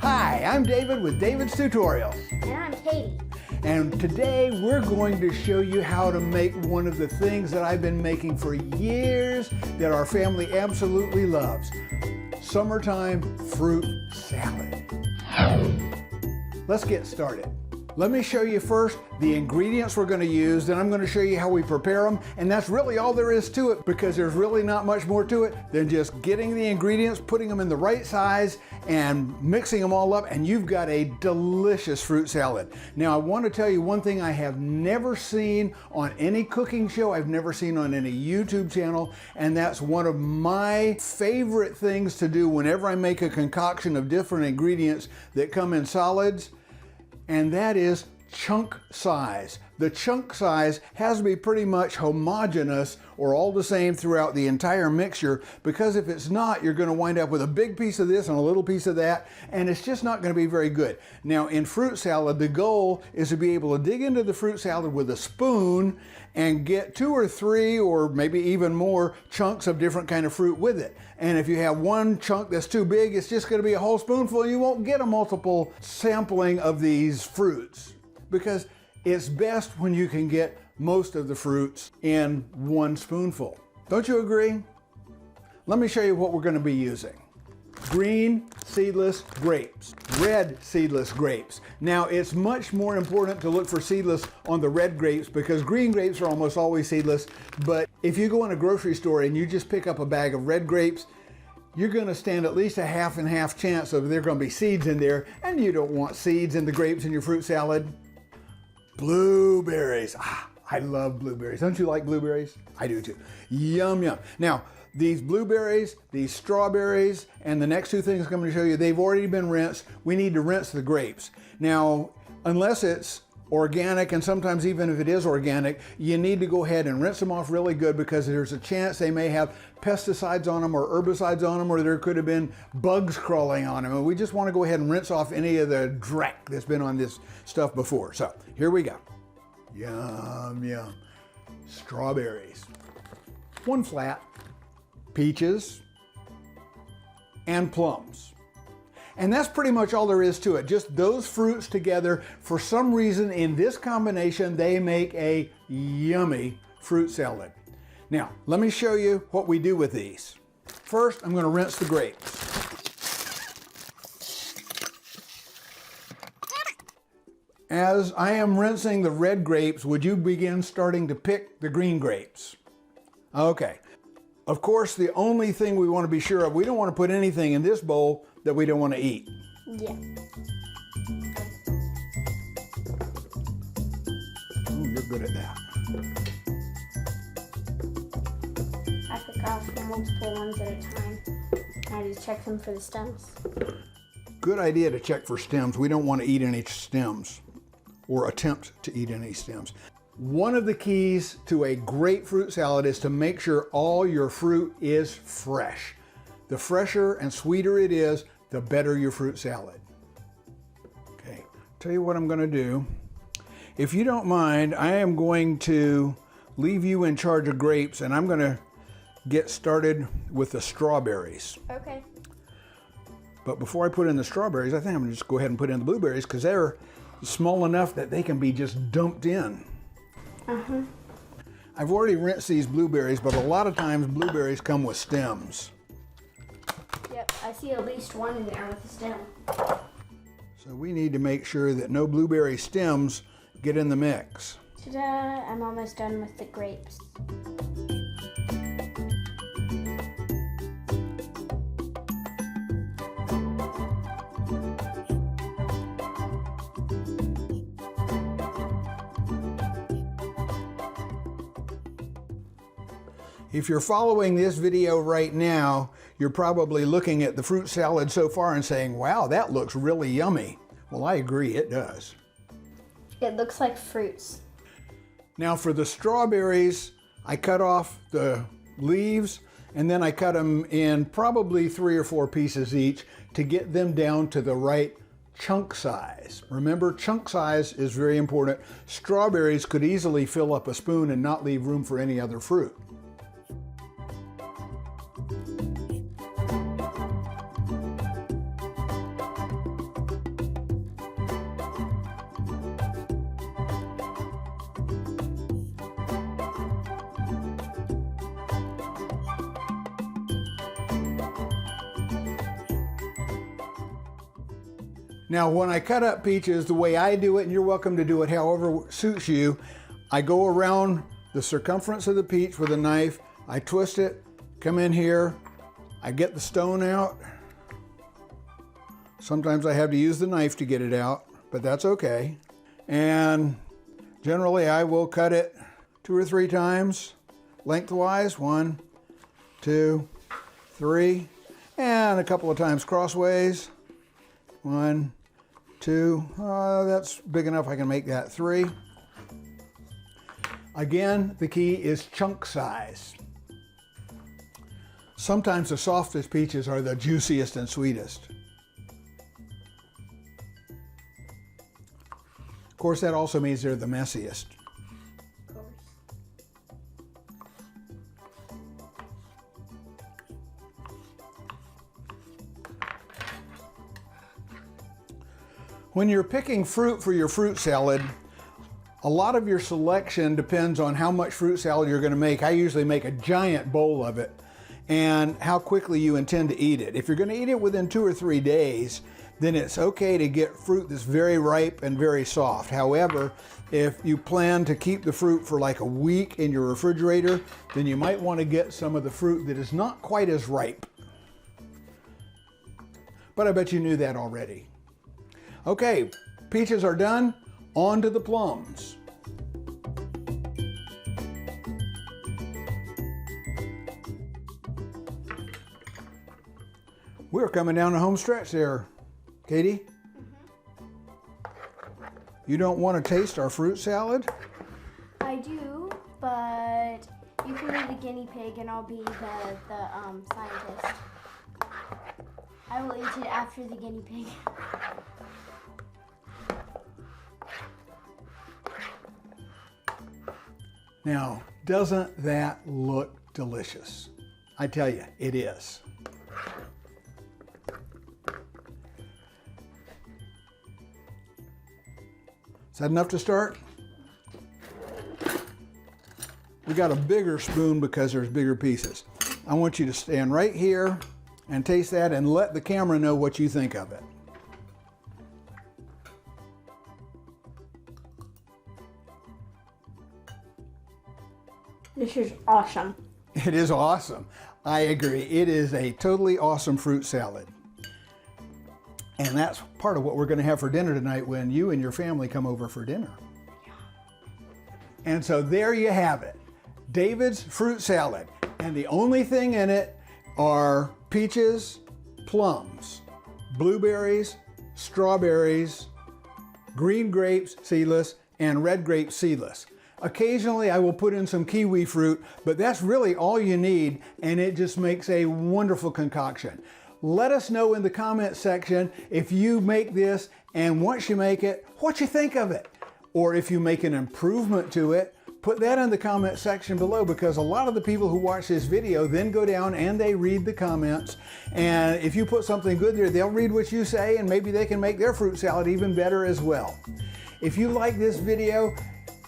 Hi, I'm David with David's Tutorials. And I'm Katie. And today we're going to show you how to make one of the things that I've been making for years that our family absolutely loves. Summertime fruit salad. Let's get started. Let me show you first the ingredients we're going to use, then I'm going to show you how we prepare them, and that's really all there is to it because there's really not much more to it than just getting the ingredients, putting them in the right size, and mixing them all up, and you've got a delicious fruit salad. Now, I want to tell you one thing I have never seen on any cooking show, I've never seen on any YouTube channel, and that's one of my favorite things to do whenever I make a concoction of different ingredients that come in solids, and that is chunk size. The chunk size has to be pretty much homogeneous or all the same throughout the entire mixture, because if it's not, you're going to wind up with a big piece of this and a little piece of that, and it's just not going to be very good. Now, in fruit salad, the goal is to be able to dig into the fruit salad with a spoon and get 2 or 3 or maybe even more chunks of different kind of fruit with it. And if you have one chunk that's too big, it's just going to be a whole spoonful. You won't get a multiple sampling of these fruits, because it's best when you can get most of the fruits in one spoonful. Don't you agree? Let me show you what we're going to be using. Green seedless grapes, red seedless grapes. Now, it's much more important to look for seedless on the red grapes because green grapes are almost always seedless, but if you go in a grocery store and you just pick up a bag of red grapes, you're going to stand at least a half and half chance of there going to be seeds in there, and you don't want seeds in the grapes in your fruit salad. Blueberries. I love blueberries. Don't you like blueberries? I do too. Yum, yum. Now, these blueberries, these strawberries, and the next 2 things I'm going to show you, they've already been rinsed. We need to rinse the grapes. Now, unless it's organic, and sometimes even if it is organic, you need to go ahead and rinse them off really good, because there's a chance they may have pesticides on them or herbicides on them, or there could have been bugs crawling on them. And we just want to go ahead and rinse off any of the dreck that's been on this stuff before. So here we go. Yum, yum. Strawberries. 1 flat. Peaches. And plums. And that's pretty much all there is to it. Just those fruits together. For some reason, in this combination, they make a yummy fruit salad. Now, let me show you what we do with these. First, I'm going to rinse the grapes. As I am rinsing the red grapes, would you begin starting to pick the green grapes? Okay. Of course, the only thing we want to be sure of, we don't want to put anything in this bowl that we don't want to eat. Yeah. Ooh, you're good at that. I pick off multiple ones at a time. I just check them for the stems. Good idea to check for stems. We don't want to eat any stems or attempt to eat any stems. One of the keys to a great fruit salad is to make sure all your fruit is fresh. The fresher and sweeter it is, the better your fruit salad. Okay, tell you what I'm going to do. If you don't mind, I am going to leave you in charge of grapes, and I'm going to get started with the strawberries. Okay. But before I put in the strawberries, I think I'm going to just go ahead and put in the blueberries, because they're small enough that they can be just dumped in. Uh-huh. I've already rinsed these blueberries, but a lot of times blueberries come with stems. Yep, I see at least one in there with a stem. So we need to make sure that no blueberry stems get in the mix. Ta-da! I'm almost done with the grapes. If you're following this video right now, you're probably looking at the fruit salad so far and saying, wow, that looks really yummy. Well, I agree, it does. It looks like fruits. Now for the strawberries, I cut off the leaves, and then I cut them in probably 3 or 4 pieces each to get them down to the right chunk size. Remember, chunk size is very important. Strawberries could easily fill up a spoon and not leave room for any other fruit. Now, when I cut up peaches, the way I do it, and you're welcome to do it however suits you, I go around the circumference of the peach with a knife, I twist it, come in here, I get the stone out. Sometimes I have to use the knife to get it out, but that's okay. And generally I will cut it 2 or 3 times lengthwise, 1, 2, 3, and a couple of times crossways. 1, 2, that's big enough, I can make that 3. Again, the key is chunk size. Sometimes the softest peaches are the juiciest and sweetest. Of course, that also means they're the messiest. Of course. When you're picking fruit for your fruit salad, a lot of your selection depends on how much fruit salad you're going to make. I usually make a giant bowl of it, and how quickly you intend to eat it. If you're going to eat it within 2 or 3 days, then it's okay to get fruit that's very ripe and very soft. However, if you plan to keep the fruit for like a week in your refrigerator, then you might want to get some of the fruit that is not quite as ripe. But I bet you knew that already. Okay, peaches are done. On to the plums. We're coming down the home stretch there, Katie. You don't want to taste our fruit salad? I do, but you can be the guinea pig and I'll be the scientist. I will eat it after the guinea pig. Now, doesn't that look delicious? I tell you, it is. Is that enough to start? We got a bigger spoon because there's bigger pieces. I want you to stand right here and taste that and let the camera know what you think of it. This is awesome. It is awesome. I agree. It is a totally awesome fruit salad. And that's part of what we're going to have for dinner tonight when you and your family come over for dinner. And so there you have it. David's fruit salad. And the only thing in it are peaches, plums, blueberries, strawberries, green grapes, seedless, and red grapes, seedless. Occasionally I will put in some kiwi fruit, but that's really all you need, and it just makes a wonderful concoction. Let us know in the comment section if you make this, and once you make it, what you think of it. Or if you make an improvement to it, put that in the comment section below, because a lot of the people who watch this video then go down and they read the comments, and if you put something good there, they'll read what you say, and maybe they can make their fruit salad even better as well. If you like this video,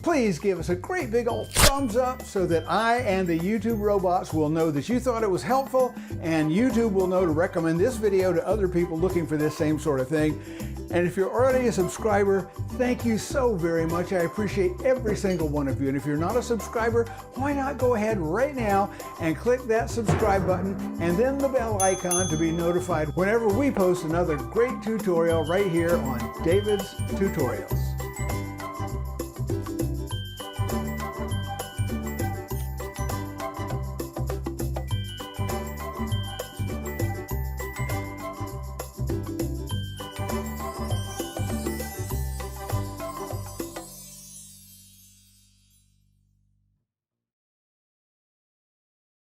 please give us a great big old thumbs up so that I and the YouTube robots will know that you thought it was helpful, and YouTube will know to recommend this video to other people looking for this same sort of thing. And if you're already a subscriber, thank you so very much. I appreciate every single one of you. And if you're not a subscriber, why not go ahead right now and click that subscribe button and then the bell icon to be notified whenever we post another great tutorial right here on David's Tutorials.